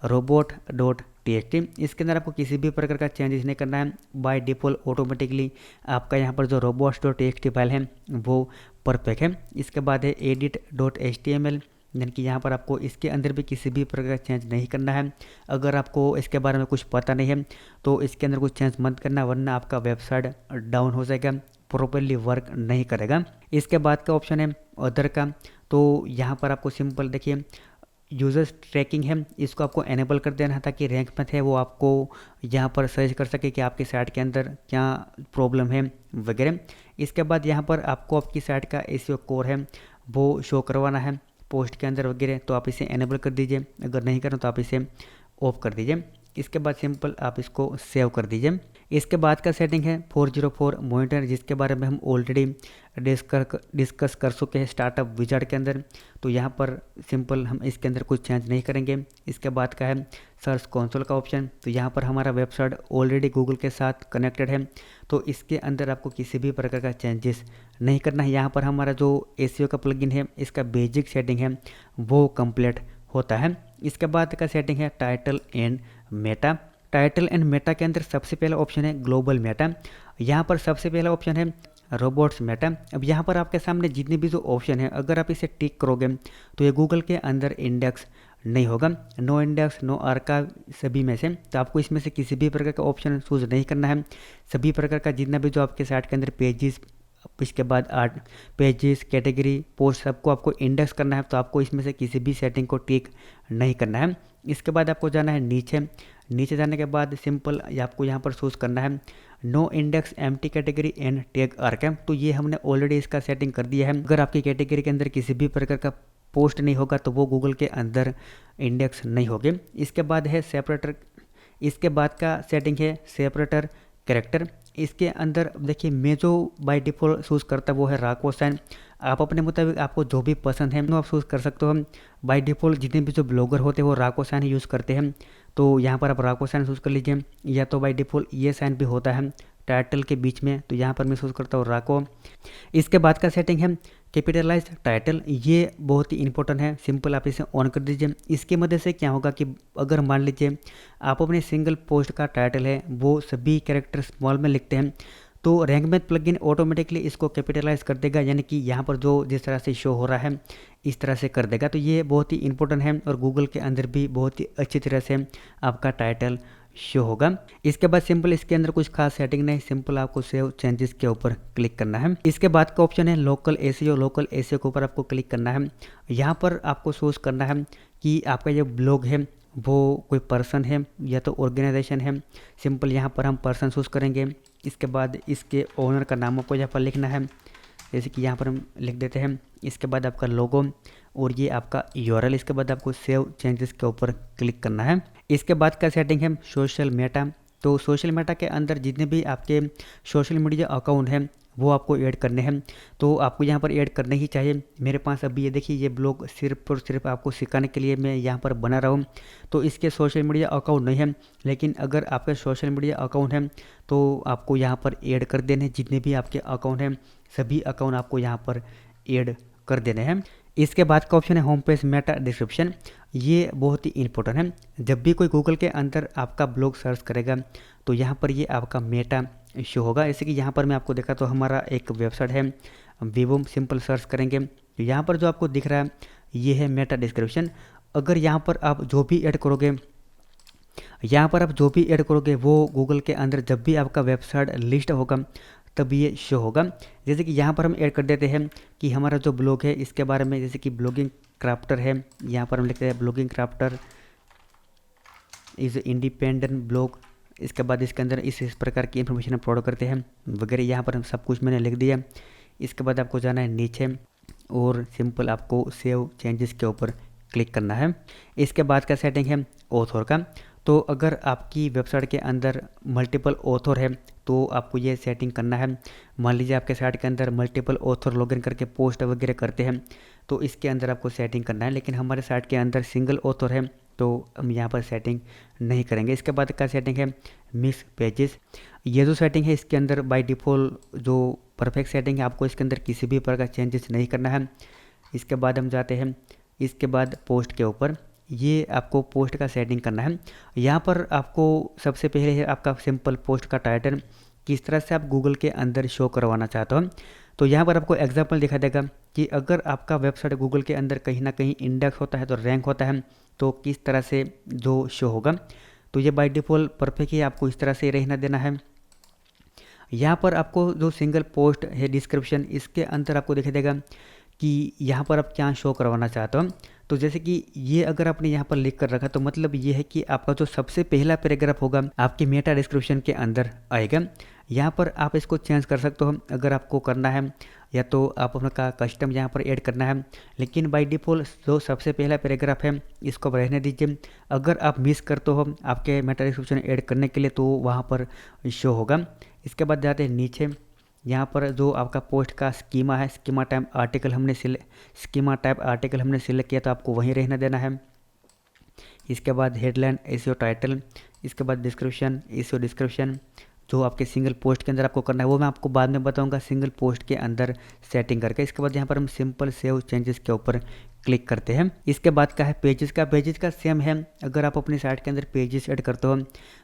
robot.txt। इसके अंदर आपको किसी भी प्रकार का चेंजेस नहीं करना है। बाय डिफ़ॉल्ट ऑटोमेटिकली आपका यहाँ पर जो robots.txt फाइल है वो परफेक्ट है। इसके बाद है edit.html, यानी कि यहाँ पर आपको इसके अंदर भी किसी भी प्रकार का चेंज नहीं करना है। अगर आपको इसके बारे में कुछ पता नहीं है तो इसके अंदर कुछ चेंज मत करना, वरना आपका वेबसाइट डाउन हो जाएगा, प्रॉपर्ली वर्क नहीं करेगा। इसके बाद का ऑप्शन है अदर का। तो यहाँ पर आपको सिंपल देखिए यूजर्स ट्रैकिंग है, इसको आपको एनेबल कर देना है ताकि रैंक में थे वो आपको यहाँ पर सर्च कर सके कि आपकी साइट के अंदर क्या प्रॉब्लम है वगैरह। इसके बाद यहाँ पर आपको आपकी साइट का SEO कोर है वो शो करवाना है पोस्ट के अंदर वगैरह, तो आप इसे एनेबल कर दीजिए। अगर नहीं करें तो आप इसे ऑफ कर दीजिए। इसके बाद सिंपल आप इसको सेव कर दीजिए। इसके बाद का सेटिंग है 404 मॉनिटर, जिसके बारे में हम ऑलरेडी डिस्कस कर चुके हैं स्टार्टअप विजार्ड के अंदर। तो यहाँ पर सिंपल हम इसके अंदर कुछ चेंज नहीं करेंगे। इसके बाद का है सर्च कंसोल का ऑप्शन। तो यहाँ पर हमारा वेबसाइट ऑलरेडी गूगल के साथ कनेक्टेड है, तो इसके अंदर आपको किसी भी प्रकार का चेंजेस नहीं करना है। यहाँ पर हमारा जो SEO का प्लगइन है इसका बेसिक सेटिंग है वो कंप्लीट होता है। इसके बाद का सेटिंग है title and Meta. Title and Meta के अंदर सबसे पहला ऑप्शन है ग्लोबल मेटा। यहाँ पर सबसे पहला ऑप्शन है रोबोट्स मेटा। अब यहाँ पर आपके सामने जितने भी जो ऑप्शन है अगर आप इसे टिक करोगे तो ये गूगल के अंदर इंडेक्स नहीं होगा, नो इंडेक्स, नो आर्काइव सभी में से। तो आपको इसमें से किसी भी प्रकार का ऑप्शन चूज नहीं करना है। सभी प्रकार का जितना भी जो आपके साइट के अंदर पेजेस, इसके बाद आर्ट पेजेस, कैटेगरी, पोस्ट, सबको आपको इंडेक्स करना है। तो आपको इसमें से किसी भी सेटिंग को टिक नहीं करना है। इसके बाद आपको जाना है नीचे जाने के बाद सिंपल आपको यहाँ पर चूज करना है no index, empty category and tag archive. तो ये हमने ऑलरेडी इसका सेटिंग कर दिया है। अगर आपकी कैटेगरी के अंदर किसी भी प्रकार का पोस्ट नहीं होगा तो वो गूगल के अंदर इंडेक्स नहीं होगे। इसके बाद है सेपरेटर। इसके बाद का सेटिंग है सेपरेटर कैरेक्टर। इसके अंदर देखिए मैं जो बाय डिफ़ॉल्ट चूज़ करता है वो है राको साइन। आप अपने मुताबिक आपको जो भी पसंद है वो आप चूज़ कर सकते हो। बाय डिफ़ॉल्ट जितने भी जो ब्लॉगर होते हैं वो राको साइन यूज़ करते हैं, तो यहाँ पर आप राको साइन चूज़ कर लीजिए। या तो बाय डिफ़ॉल्ट ये साइन भी होता है टाइटल के बीच में, तो यहाँ पर मैं चूज़ करता हूँ राको। इसके बाद का सेटिंग है कैपिटलाइज टाइटल। ये बहुत ही इंपॉर्टेंट है, सिंपल आप इसे ऑन कर दीजिए। इसके मदद से क्या होगा कि अगर मान लीजिए आप अपने सिंगल पोस्ट का टाइटल है वो सभी कैरेक्टर स्मॉल में लिखते हैं तो रैंक मैथ प्लगइन ऑटोमेटिकली इसको कैपिटलाइज कर देगा, यानी कि यहाँ पर जो जिस तरह से शो हो रहा है इस तरह से कर देगा। तो ये बहुत ही इंपॉर्टेंट है और गूगल के अंदर भी बहुत ही अच्छी तरह से आपका टाइटल शो होगा। इसके बाद सिंपल इसके अंदर कुछ खास सेटिंग नहीं, सिंपल आपको सेव चेंजेस के ऊपर क्लिक करना है। इसके बाद का ऑप्शन है लोकल एसईओ। लोकल एसईओ के ऊपर आपको क्लिक करना है। यहाँ पर आपको चूज करना है कि आपका जो ब्लॉग है वो कोई पर्सन है या तो ऑर्गेनाइजेशन है। सिंपल यहाँ पर हम पर्सन चूज करेंगे। इसके बाद इसके ओनर का नाम आपको यहाँ पर लिखना है, जैसे कि यहाँ पर हम लिख देते हैं। इसके बाद आपका लोगो और ये आपका यूआरएल। इसके बाद आपको सेव चेंजेस के ऊपर क्लिक करना है। इसके बाद का सेटिंग है सोशल मेटा। तो सोशल मेटा के अंदर जितने भी आपके सोशल मीडिया अकाउंट हैं वो आपको ऐड करने हैं। तो आपको यहाँ पर ऐड करने ही चाहिए। मेरे पास अभी ये देखिए ये ब्लॉग सिर्फ और सिर्फ आपको सिखाने के लिए मैं यहाँ पर बना रहा हूँ। तो इसके सोशल मीडिया अकाउंट नहीं है, लेकिन अगर आपके सोशल मीडिया अकाउंट है तो आपको यहाँ पर ऐड कर देने, जितने भी आपके अकाउंट हैं सभी अकाउंट आपको यहाँ पर ऐड कर देने हैं। इसके बाद का ऑप्शन है होम पेज मेटा डिस्क्रिप्शन। ये बहुत ही इंपॉर्टेंट है। जब भी कोई गूगल के अंदर आपका ब्लॉग सर्च करेगा तो यहाँ पर ये आपका मेटा शो होगा। जैसे कि यहाँ पर मैं आपको देखा तो हमारा एक वेबसाइट है वीवो, सिंपल सर्च करेंगे तो यहाँ पर जो आपको दिख रहा है ये है मेटा डिस्क्रिप्शन। अगर यहाँ पर आप जो भी ऐड करोगे, यहाँ पर आप जो भी ऐड करोगे वो गूगल के अंदर जब भी आपका वेबसाइट लिस्ट होगा तब ये शो होगा। जैसे कि यहाँ पर हम ऐड कर देते हैं कि हमारा जो ब्लॉग है इसके बारे में, जैसे कि ब्लॉगिंग क्राफ्टर है, यहाँ पर हम लिखते हैं blogging crafter is independent blog. इसके बाद इसके अंदर इस प्रकार की इन्फॉर्मेशन अपलोड करते हैं वगैरह। यहाँ पर हम सब कुछ मैंने लिख दिया। इसके बाद आपको जाना है नीचे और सिंपल आपको सेव चेंजेस के ऊपर क्लिक करना है। इसके बाद का सेटिंग है ऑथर का। तो अगर आपकी वेबसाइट के अंदर मल्टीपल ऑथर है तो आपको ये सेटिंग करना है। मान लीजिए आपके साइट के अंदर मल्टीपल ऑथर लॉगिन करके पोस्ट वगैरह करते हैं तो इसके अंदर आपको सेटिंग करना है, लेकिन हमारे साइट के अंदर सिंगल ऑथर है तो हम यहाँ पर सेटिंग नहीं करेंगे। इसके बाद का सेटिंग है मिक्स पेजेस। ये जो सेटिंग है इसके अंदर बाय डिफ़ॉल्ट जो परफेक्ट सेटिंग है, आपको इसके अंदर किसी भी प्रकार का चेंजेस नहीं करना है। इसके बाद हम जाते हैं इसके बाद पोस्ट के ऊपर। ये आपको पोस्ट का सेटिंग करना है। यहाँ पर आपको सबसे पहले है आपका सिंपल पोस्ट का टाइटल, किस तरह से आप गूगल के अंदर शो करवाना चाहते हो। तो यहाँ पर आपको एग्जांपल दिखा देगा कि अगर आपका वेबसाइट गूगल के अंदर कहीं ना कहीं इंडेक्स होता है तो रैंक होता है तो किस तरह से जो शो होगा। तो ये बाय डिफ़ॉल्ट परफेक्ट ही आपको इस तरह से रहना देना है। यहाँ पर आपको जो सिंगल पोस्ट है डिस्क्रिप्शन, इसके अंदर आपको दिखा देगा कि यहाँ पर आप क्या शो करवाना चाहते हो। तो जैसे कि ये अगर आपने यहाँ पर लिख कर रखा तो मतलब ये है कि आपका जो सबसे पहला पैराग्राफ होगा आपके मेटा डिस्क्रिप्शन के अंदर आएगा। यहाँ पर आप इसको चेंज कर सकते हो अगर आपको करना है, या तो आप अपना कस्टम यहाँ पर ऐड करना है, लेकिन बाय डिफ़ॉल्ट जो सबसे पहला पैराग्राफ है इसको रहने दीजिए। अगर आप मिस करते हो आपके मेटा डिस्क्रिप्शन ऐड करने के लिए तो वहाँ पर शो होगा। इसके बाद जाते हैं नीचे, यहाँ पर जो आपका पोस्ट का स्कीमा है, स्कीमा टाइप आर्टिकल हमने सिलेक्ट किया तो आपको वहीं रहना देना है। इसके बाद हेडलाइन एसईओ टाइटल, इसके बाद डिस्क्रिप्शन एसईओ डिस्क्रिप्शन। जो आपके सिंगल पोस्ट के अंदर आपको करना है वो मैं आपको बाद में बताऊंगा सिंगल पोस्ट के अंदर सेटिंग करके। इसके बाद यहाँ पर हम सिंपल सेव चेंजेस के ऊपर क्लिक करते हैं। इसके बाद का है पेजेस का। पेजेस का सेम है, अगर आप अपनी साइट के अंदर पेजेस ऐड करते हो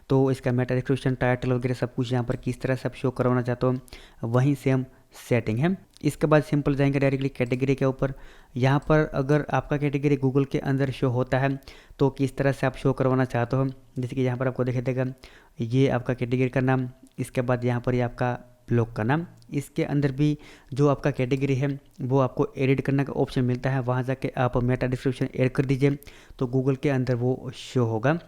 तो इसका मेटा डिस्क्रिप्शन टाइटल वगैरह सब कुछ यहाँ पर किस तरह से आप शो करवाना चाहते हो वहीं सेम सेटिंग है। इसके बाद सिंपल जाएंगे डायरेक्टली कैटेगरी के ऊपर। यहाँ पर अगर आपका कैटेगरी गूगल के अंदर शो होता है तो किस तरह से आप शो करवाना चाहते हो, जैसे कि यहाँ पर आपको दिखाई देगा ये आपका कैटेगरी का नाम, इसके बाद यहाँ पर ये आपका ब्लॉग का नाम। इसके अंदर भी जो आपका कैटेगरी है वो आपको एडिट करने का ऑप्शन मिलता है, वहाँ जाके आप मेटा डिस्क्रिप्शन ऐड कर दीजिए तो गूगल के अंदर वो शो होगा।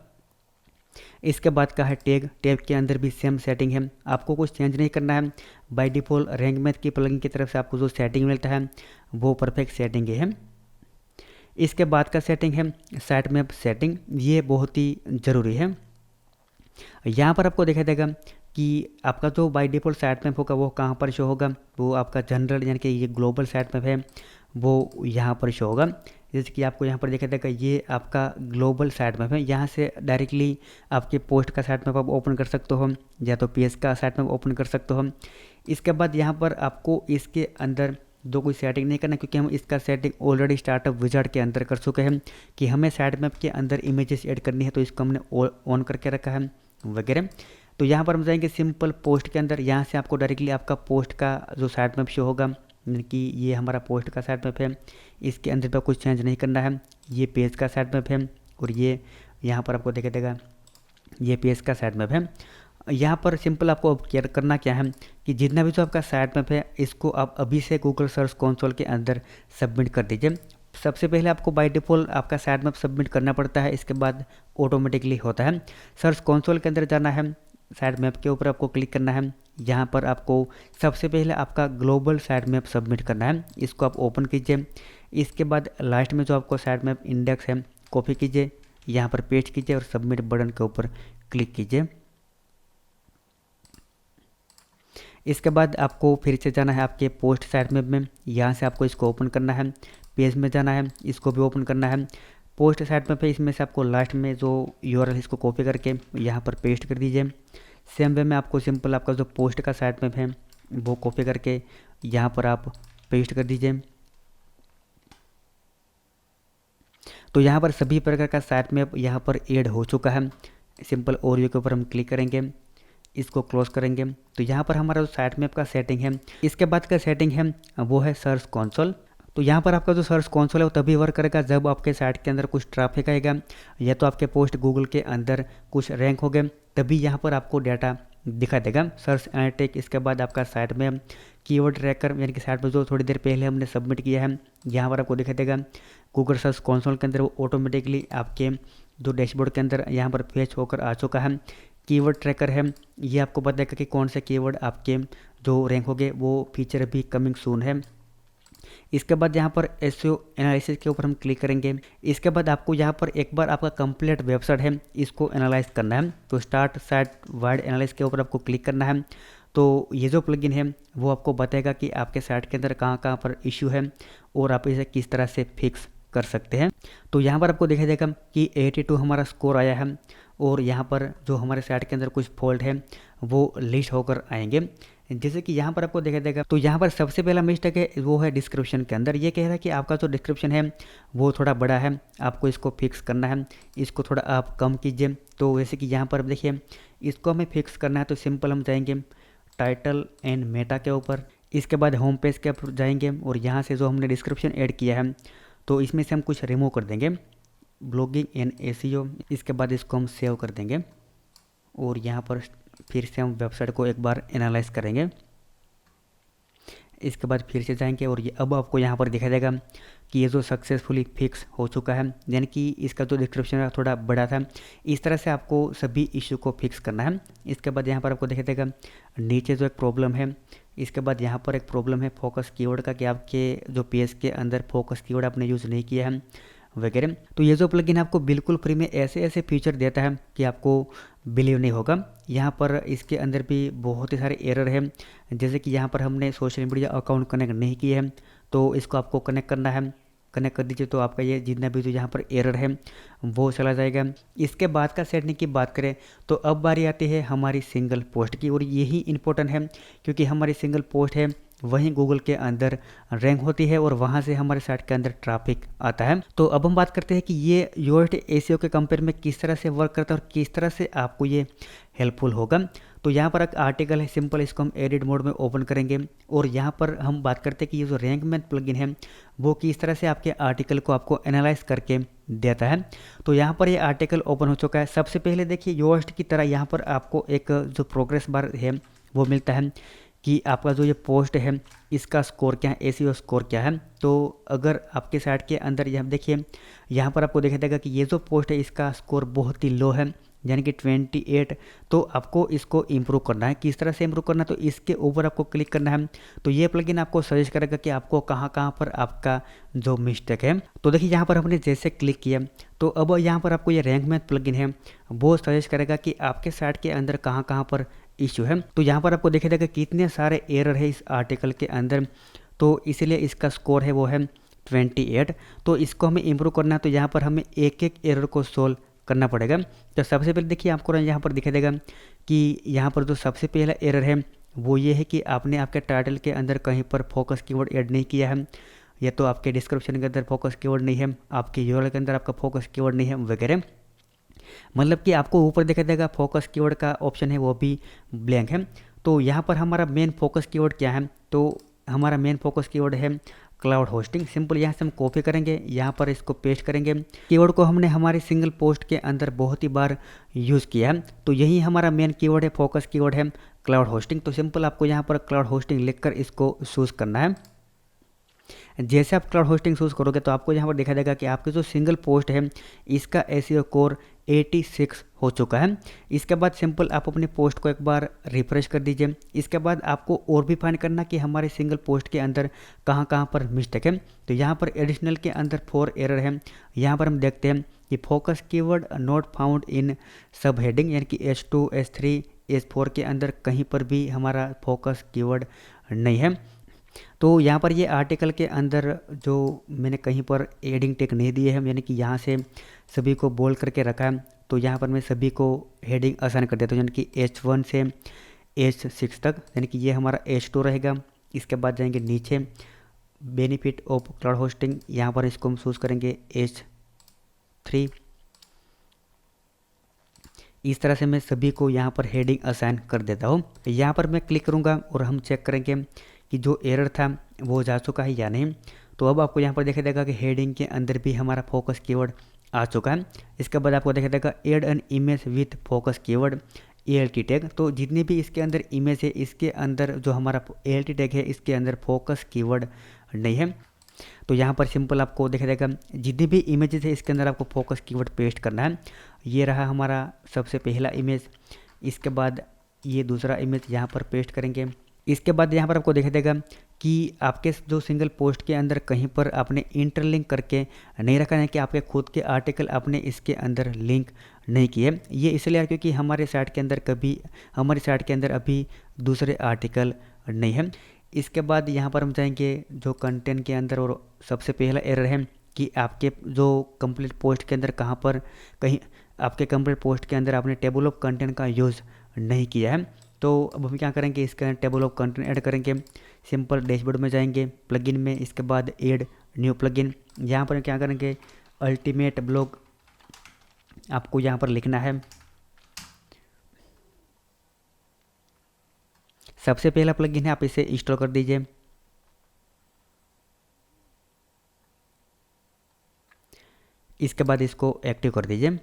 इसके बाद का है टैग। टैग के अंदर भी सेम सेटिंग है, आपको कुछ चेंज नहीं करना है। बाय डिफ़ॉल्ट रैंक मैथ की प्लगइन की तरफ से आपको जो सेटिंग मिलता है वो परफेक्ट सेटिंग है। इसके बाद का सेटिंग है साइट मैप सेटिंग। ये बहुत ही ज़रूरी है। यहाँ पर आपको दिखाई देगा कि आपका जो बाय डिफ़ॉल्ट साइट मैप होगा वो कहाँ पर शो होगा, वो आपका जनरल यानी कि ये ग्लोबल साइट मैप है वो यहाँ पर शो होगा। जैसे कि आपको यहाँ पर दिखाई देगा ये आपका ग्लोबल साइट मैप है। यहाँ से डायरेक्टली आपके पोस्ट का साइट मैप आप ओपन कर सकते हो या तो पेज का साइट मैप ओपन कर सकते हो। इसके बाद यहाँ पर आपको इसके अंदर दो कोई सेटिंग नहीं करना, क्योंकि हम इसका सेटिंग ऑलरेडी स्टार्टअप विजार्ड के अंदर कर चुके हैं कि हमें साइट मैप के अंदर इमेजेस ऐड करनी है तो इसको हमने ऑन करके रखा है वगैरह। तो यहाँ पर हम जाएंगे सिंपल पोस्ट के अंदर। यहाँ से आपको डायरेक्टली आपका पोस्ट का जो साइट मैप शो होगा, कि ये हमारा पोस्ट का साइट मैप है, इसके अंदर पर कुछ चेंज नहीं करना है। ये पेज का साइट मैप है और ये यहाँ पर आपको दिखाई देगा ये पेज का साइट मैप है। यहाँ पर सिंपल आपको अब केयर करना क्या है कि जितना भी जो आपका साइट मैप है इसको आप अभी से गूगल सर्च कंसोल के अंदर सबमिट कर दीजिए। सबसे पहले आपको बाय डिफ़ॉल्ट आपका साइट मैप सबमिट करना पड़ता है, इसके बाद ऑटोमेटिकली होता है। सर्च कंसोल के अंदर जाना है, साइट मैप के ऊपर आपको क्लिक करना है। यहाँ पर आपको सबसे पहले आपका ग्लोबल साइट मैप सबमिट करना है, इसको आप ओपन कीजिए। इसके बाद लास्ट में जो आपको साइट मैप इंडेक्स है कॉपी कीजिए, यहाँ पर पेस्ट कीजिए और सबमिट बटन के ऊपर क्लिक कीजिए। इसके बाद आपको फिर से जाना है आपके पोस्ट साइट मैप में, यहाँ से आपको इसको ओपन करना है, पेज में जाना है, इसको भी ओपन करना है। पोस्ट साइट मैप है, इसमें से आपको लास्ट में जो यूआरएल इसको कॉपी करके यहाँ पर पेस्ट कर दीजिए। सेम वे में आपको सिंपल आपका जो पोस्ट का साइट मैप है वो कॉपी करके यहाँ पर आप पेस्ट कर दीजिए। तो यहाँ पर सभी प्रकार का साइट मैप यहाँ पर ऐड हो चुका है। सिंपल ओवरव्यू के ऊपर हम क्लिक करेंगे, इसको क्लोज करेंगे। तो यहाँ पर हमारा जो साइट मैप का सेटिंग है, इसके बाद का सेटिंग है वो है सर्च कंसोल। तो यहाँ पर आपका जो सर्च कंसोल है वो तभी वर्क करेगा जब आपके साइट के अंदर कुछ ट्रैफिक आएगा या तो आपके पोस्ट गूगल के अंदर कुछ रैंक हो गए, तभी यहाँ पर आपको डाटा दिखा देगा सर्च एनालिटिक। इसके बाद आपका साइट में कीवर्ड ट्रैकर यानी कि साइट में जो थोड़ी देर पहले हमने सबमिट किया है यहाँ पर आपको दिखा देगा। गूगल सर्च कंसोल के अंदर वो ऑटोमेटिकली आपके जो डैशबोर्ड के अंदर यहाँ पर फेच होकर आ चुका है। कीवर्ड ट्रैकर है, ये आपको बताएगा कि कौन से कीवर्ड आपके जो रैंक हो गए, वो फीचर भी कमिंग सून है। इसके बाद यहाँ पर एसईओ एनालिसिस के ऊपर हम क्लिक करेंगे। इसके बाद आपको यहाँ पर एक बार आपका कंप्लीट वेबसाइट है इसको एनालाइज करना है। तो स्टार्ट साइट वाइड एनालिसिस के ऊपर आपको क्लिक करना है। तो ये जो प्लगइन है वो आपको बताएगा कि आपके साइट के अंदर कहाँ कहाँ पर इश्यू है और आप इसे किस तरह से फिक्स कर सकते हैं। तो यहाँ पर आपको दिखाई देगा कि 82 हमारा स्कोर आया है और यहाँ पर जो हमारे साइट के अंदर कुछ फॉल्ट है वो लिस्ट होकर आएंगे। जैसे कि यहाँ पर आपको दिखाई देगा, तो यहाँ पर सबसे पहला मिस्टेक है वो है डिस्क्रिप्शन के अंदर। ये कह रहा है कि आपका जो डिस्क्रिप्शन है वो थोड़ा बड़ा है, आपको इसको फिक्स करना है, इसको थोड़ा आप कम कीजिए। तो जैसे कि यहाँ पर देखिए इसको हमें फिक्स करना है। तो सिंपल हम जाएंगे टाइटल एंड मेटा के ऊपर, इसके बाद होम पेज के ऊपर जाएंगे और यहाँ से जो हमने डिस्क्रिप्शन ऐड किया है तो इसमें से हम कुछ रिमूव कर देंगे, ब्लॉगिंग एंड एसईओ। इसके बाद इसको हम सेव कर देंगे और यहाँ पर फिर से हम वेबसाइट को एक बार एनालाइज करेंगे। इसके बाद फिर से जाएंगे और ये अब आपको यहाँ पर दिखाई देगा कि ये जो सक्सेसफुली फिक्स हो चुका है, यानी कि इसका जो डिस्क्रिप्शन थोड़ा बड़ा था। इस तरह से आपको सभी इशू को फिक्स करना है। इसके बाद यहाँ पर आपको दिखाई देगा नीचे जो एक प्रॉब्लम है, इसके बाद यहाँ पर एक प्रॉब्लम है फोकस कीवर्ड का, कि आपके जो पेज के अंदर फोकस कीवर्ड आपने यूज़ नहीं किया है वगैरह। तो ये जो प्लगइन आपको बिल्कुल फ्री में ऐसे ऐसे फीचर देता है कि आपको बिलीव नहीं होगा। यहाँ पर इसके अंदर भी बहुत ही सारे एरर हैं, जैसे कि यहाँ पर हमने सोशल मीडिया अकाउंट कनेक्ट नहीं किए हैं तो इसको आपको कनेक्ट करना है। कनेक्ट कर दीजिए तो आपका ये जितना भी जो यहाँ पर एरर है वो चला जाएगा। इसके बाद का सेटिंग की बात करें तो अब बारी आती है हमारी सिंगल पोस्ट की, और यही इंपॉर्टेंट है क्योंकि हमारी सिंगल पोस्ट है वहीं गूगल के अंदर रैंक होती है और वहाँ से हमारे साइट के अंदर ट्रैफिक आता है। तो अब हम बात करते हैं कि ये योस्ट एसईओ के कंपेयर में किस तरह से वर्क करता है और किस तरह से आपको ये हेल्पफुल होगा। तो यहाँ पर एक आर्टिकल है, सिंपल इसको हम एडिट मोड में ओपन करेंगे और यहाँ पर हम बात करते हैं कि ये जो रैंक मैथ प्लगइन है वो किस तरह से आपके आर्टिकल को आपको एनालाइज करके देता है। तो यहाँ पर ये आर्टिकल ओपन हो चुका है। सबसे पहले देखिए योस्ट की तरह यहाँ पर आपको एक जो प्रोग्रेस बार है वो मिलता है कि आपका जो ये पोस्ट है इसका स्कोर क्या है, एसईओ स्कोर क्या है। तो अगर आपके साइट के अंदर यहाँ देखिए यहाँ पर आपको दिखाई देगा कि ये जो पोस्ट है इसका स्कोर बहुत ही लो है, यानी कि 28। तो आपको इसको इम्प्रूव करना है। किस तरह से इम्प्रूव करना है, तो इसके ऊपर आपको क्लिक करना है। तो ये प्लगइन आपको सजेस्ट करेगा कि आपको कहाँ कहाँ पर आपका जो मिस्टेक है। तो देखिए यहाँ पर हमने जैसे क्लिक किया तो अब यहाँ पर आपको ये रैंक मैथ प्लगइन है वो सजेस्ट करेगा कि आपके साइट के अंदर कहाँ कहाँ पर इशू है। तो यहाँ पर आपको देखिए देगा कितने सारे एरर है इस आर्टिकल के अंदर, तो इसीलिए इसका स्कोर है वो है 28। तो इसको हमें इम्प्रूव करना है तो यहाँ पर हमें एक एक एरर को सोल्व करना पड़ेगा। तो सबसे पहले देखिए आपको यहाँ पर दिखाई देगा कि यहाँ पर जो सबसे पहला एरर है वो ये है कि आपने आपके टाइटल के अंदर कहीं पर फोकस कीवर्ड ऐड नहीं किया है, या तो आपके डिस्क्रिप्शन के अंदर फोकस कीवर्ड नहीं है, आपके यूआरएल के अंदर आपका फोकस कीवर्ड नहीं है वगैरह। मतलब कि आपको ऊपर दिखाई देगा फोकस कीवर्ड का ऑप्शन है वो भी ब्लैंक है। तो यहाँ पर हमारा मेन फोकस कीवर्ड क्या है, तो हमारा मेन फोकस कीवर्ड है क्लाउड होस्टिंग। सिंपल यहाँ से हम कॉपी करेंगे, यहाँ पर इसको पेस्ट करेंगे। कीवर्ड को हमने हमारी सिंगल पोस्ट के अंदर बहुत ही बार यूज़ किया है, तो यही हमारा मेन कीवर्ड है, फोकस कीवर्ड है क्लाउड होस्टिंग। तो सिंपल आपको यहाँ पर क्लाउड होस्टिंग लिखकर इसको चूज़ करना है। जैसे आप क्लाउड होस्टिंग चूज़ करोगे तो आपको यहाँ पर दिखाई देगा कि आपकी जो सिंगल पोस्ट है इसका एसईओ स्कोर 86 हो चुका है। इसके बाद सिंपल आप अपनी पोस्ट को एक बार रिफ्रेश कर दीजिए। इसके बाद आपको और भी फाइंड करना कि हमारे सिंगल पोस्ट के अंदर कहाँ कहाँ पर मिस्टेक है। तो यहाँ पर एडिशनल के अंदर 4 एरर है। यहाँ पर हम देखते हैं कि focus keyword not found in सब हेडिंग, यानी कि H2 H3 H4 के अंदर कहीं पर भी हमारा फोकस कीवर्ड नहीं है। तो यहाँ पर ये आर्टिकल के अंदर जो मैंने कहीं पर हेडिंग टैग नहीं दिए हैं, यानी कि यहाँ से सभी को बोल्ड करके रखा है, तो यहाँ पर मैं सभी को हेडिंग असाइन कर देता हूँ, यानी कि H1 से H6 तक, यानी कि ये हमारा H2 रहेगा। इसके बाद जाएंगे नीचे बेनिफिट ऑफ क्लाउड होस्टिंग, यहाँ पर इसको हम चूज करेंगे H3। इस तरह से मैं सभी को यहाँ पर हेडिंग असाइन कर देता हूँ। यहाँ पर मैं क्लिक करूँगा और हम चेक करेंगे कि जो एरर था वो जा चुका है या नहीं। तो अब आपको यहाँ पर दिखाई देगा कि हेडिंग के अंदर भी हमारा फोकस कीवर्ड आ चुका है। इसके बाद आपको दिखाई देगा add an image with focus keyword ALT tag. तो जितने भी इसके अंदर इमेज है, इसके अंदर जो हमारा ALT टैग है, इसके अंदर फोकस कीवर्ड नहीं है। तो यहाँ पर सिंपल आपको दिखाई देगा जितनी भी इमेजेस है इसके अंदर आपको फोकस कीवर्ड पेस्ट करना है। ये रहा हमारा सबसे पहला इमेज। इसके बाद ये दूसरा इमेज यहाँ पर पेस्ट करेंगे। इसके बाद यहाँ पर आपको दिखाई देगा कि आपके जो सिंगल पोस्ट के अंदर कहीं पर आपने इंटरलिंक करके नहीं रखा है, कि आपके खुद के आर्टिकल आपने इसके अंदर लिंक नहीं किए। ये इसलिए क्योंकि हमारे साइट के अंदर अभी दूसरे आर्टिकल नहीं है। इसके बाद यहाँ पर हम जाएंगे जो कंटेंट के अंदर, और सबसे पहला एरर है कि आपके जो कंप्लीट पोस्ट के अंदर कहीं आपके कंप्लीट पोस्ट के अंदर आपने टेबल ऑफ कंटेंट का यूज़ नहीं किया है। तो अब हम क्या करेंगे, इसके अंदर टेबल ऑफ कंटेंट ऐड करेंगे। सिंपल डैशबोर्ड में जाएंगे, प्लगइन में, इसके बाद ऐड न्यू प्लगइन। यहाँ पर क्या करेंगे, अल्टीमेट ब्लॉग आपको यहाँ पर लिखना है। सबसे पहला प्लगइन है, आप इसे इंस्टॉल कर दीजिए। इसके बाद इसको एक्टिव कर दीजिए।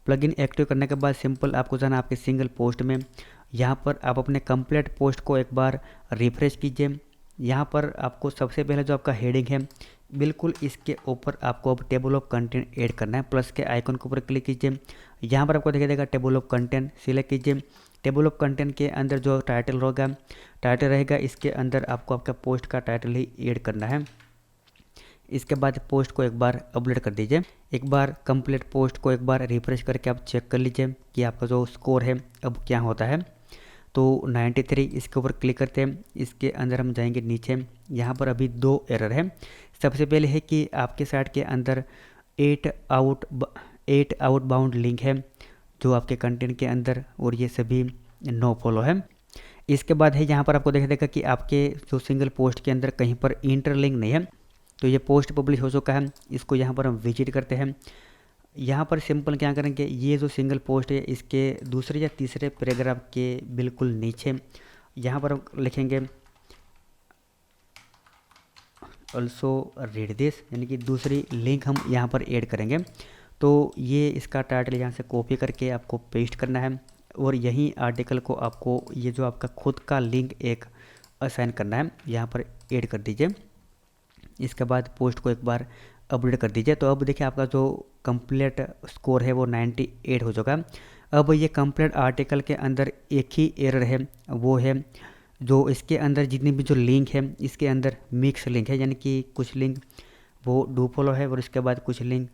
प्लगइन एक्टिव करने के बाद सिंपल आपको जाना आपके सिंगल पोस्ट में। यहाँ पर आप अपने कंप्लीट पोस्ट को एक बार रिफ्रेश कीजिए। यहाँ पर आपको सबसे पहले जो आपका हेडिंग है, बिल्कुल इसके ऊपर आपको अब टेबल ऑफ कंटेंट ऐड करना है। प्लस के आइकन के ऊपर क्लिक कीजिए। यहाँ पर आपको दिखाई देगा टेबल ऑफ कंटेंट, सिलेक्ट कीजिए। टेबल ऑफ कंटेंट के अंदर जो टाइटल रहेगा, इसके अंदर आपको आपका पोस्ट का टाइटल ही ऐड करना है। इसके बाद पोस्ट को एक बार अपलोड कर दीजिए। एक बार कंप्लीट पोस्ट को एक बार रिफ्रेश करके आप चेक कर लीजिए कि आपका जो स्कोर है अब क्या होता है। तो 93, इसके ऊपर क्लिक करते हैं। इसके अंदर हम जाएंगे नीचे, यहाँ पर अभी 2 एरर है। सबसे पहले है कि आपके साइट के अंदर 8 आउटबाउंड लिंक है जो आपके कंटेंट के अंदर, और ये सभी नो फॉलो है। इसके बाद है यहाँ पर आपको दिखाई देगा कि आपके जो सिंगल पोस्ट के अंदर कहीं पर इंटरलिंक नहीं है। तो ये पोस्ट पब्लिश हो चुका है। इसको यहाँ पर हम विजिट करते हैं। यहाँ पर सिंपल क्या करेंगे, ये जो सिंगल पोस्ट है इसके दूसरे या तीसरे पैराग्राफ के बिल्कुल नीचे यहाँ पर हम लिखेंगे ऑल्सो रीड दिस, यानी कि दूसरी लिंक हम यहाँ पर ऐड करेंगे। तो ये इसका टाइटल यहाँ से कॉपी करके आपको पेस्ट करना है, और यही आर्टिकल को आपको ये जो आपका खुद का लिंक एक असाइन करना है, यहाँ पर ऐड कर दीजिए। इसके बाद पोस्ट को एक बार अपडेट कर दीजिए। तो अब देखिए आपका जो कंप्लीट स्कोर है वो 98 हो चुका है। अब ये कंप्लीट आर्टिकल के अंदर एक ही एरर है, वो है जो इसके अंदर जितनी भी जो लिंक है इसके अंदर मिक्स लिंक है, यानी कि कुछ लिंक वो डू फॉलो है और इसके बाद कुछ लिंक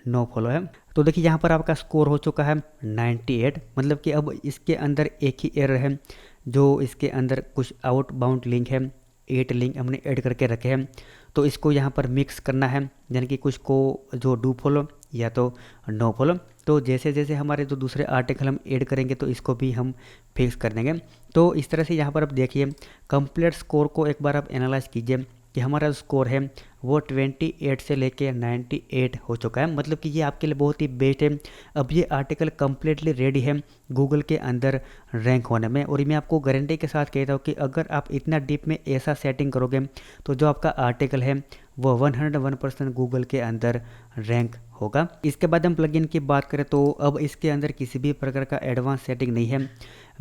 नो फॉलो है। तो देखिए यहाँ पर आपका स्कोर हो चुका है 98, मतलब कि अब इसके अंदर एक ही एरर है, जो इसके अंदर कुछ आउटबाउंड लिंक है, 8 लिंक हमने ऐड करके रखे हैं। तो इसको यहाँ पर मिक्स करना है, यानी कि कुछ को जो डू फॉलो या तो नो फॉलो। तो जैसे जैसे हमारे जो दूसरे आर्टिकल हम ऐड करेंगे तो इसको भी हम फिक्स कर देंगे। तो इस तरह से यहाँ पर आप देखिए कंप्लीट स्कोर को एक बार आप एनालाइज कीजिए कि हमारा स्कोर है वो 28 से लेके 98 हो चुका है, मतलब कि ये आपके लिए बहुत ही बेस्ट है। अब ये आर्टिकल कम्प्लीटली रेडी है गूगल के अंदर रैंक होने में, और मैं आपको गारंटी के साथ कहता हूँ कि अगर आप इतना डीप में ऐसा सेटिंग करोगे तो जो आपका आर्टिकल है वो 101% गूगल के अंदर रैंक होगा। इसके बाद हम प्लगइन की बात करें तो अब इसके अंदर किसी भी प्रकार का एडवांस सेटिंग नहीं है।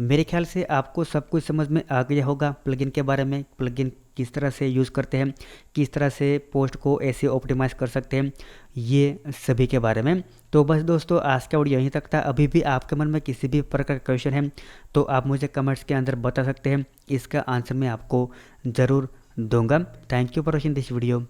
मेरे ख्याल से आपको सब कुछ समझ में आ गया होगा प्लगइन के बारे में, प्लगइन किस तरह से यूज़ करते हैं, किस तरह से पोस्ट को ऐसे ऑप्टिमाइज़ कर सकते हैं, ये सभी के बारे में। तो बस दोस्तों आज का वीडियो यहीं तक था। अभी भी आपके मन में किसी भी प्रकार का क्वेश्चन है तो आप मुझे कमेंट्स के अंदर बता सकते हैं, इसका आंसर मैं आपको ज़रूर दूंगा। Thank you for watching this video.